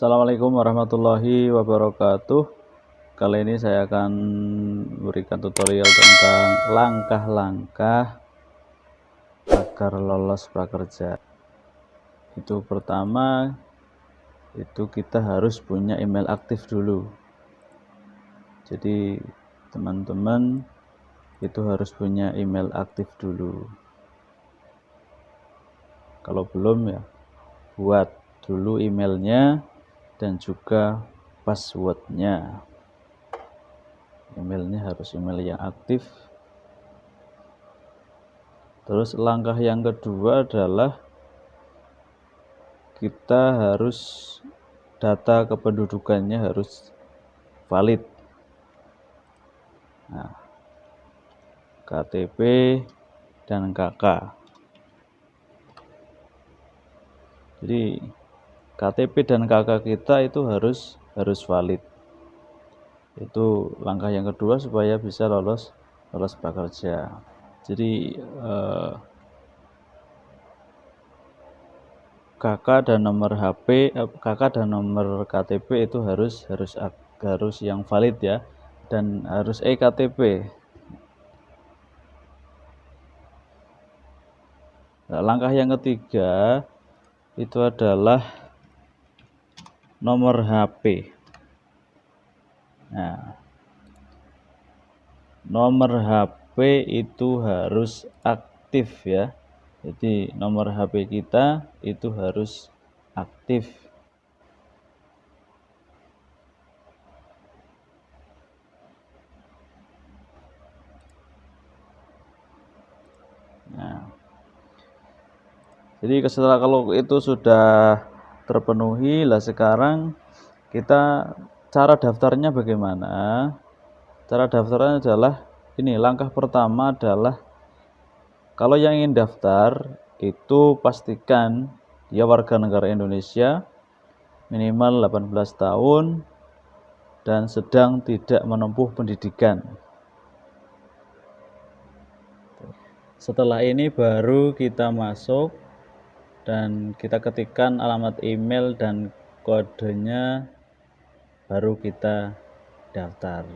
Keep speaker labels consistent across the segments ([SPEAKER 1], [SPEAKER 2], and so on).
[SPEAKER 1] Assalamualaikum warahmatullahi wabarakatuh. Kali ini saya akan berikan tutorial tentang langkah-langkah agar lolos prakerja. Itu pertama, itu kita harus punya email aktif dulu. Jadi teman-teman itu harus punya email aktif dulu. Kalau belum ya buat dulu emailnya dan juga passwordnya. Emailnya harus email yang aktif. Terus langkah yang kedua adalah kita harus data kependudukannya harus valid. Nah, KTP dan KK. Jadi KTP dan KK kita itu harus valid. Itu langkah yang kedua supaya bisa lolos prakerja. Jadi KK dan nomor HP, KK dan nomor KTP itu harus yang valid ya, dan harus eKTP. Nah, langkah yang ketiga itu adalah nomor HP. Nah, nomor HP itu harus aktif ya. Jadi nomor HP kita itu harus aktif. Nah, jadi setelah kalau itu sudah terpenuhi, lah sekarang kita cara daftarnya bagaimana? Cara daftarnya adalah ini, langkah pertama adalah kalau yang ingin daftar itu pastikan dia warga negara Indonesia, minimal 18 tahun dan sedang tidak menempuh pendidikan. Setelah ini baru kita masuk dan kita ketikkan alamat email dan kodenya, baru kita daftar.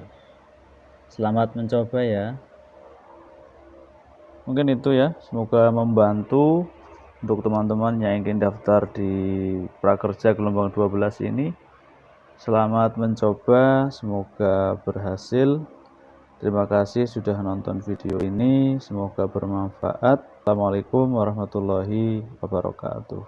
[SPEAKER 1] Selamat mencoba ya. Mungkin itu ya, semoga membantu untuk teman-teman yang ingin daftar di prakerja gelombang 12 ini. Selamat mencoba, semoga berhasil. Terima kasih sudah nonton video ini, semoga bermanfaat. Assalamualaikum warahmatullahi wabarakatuh.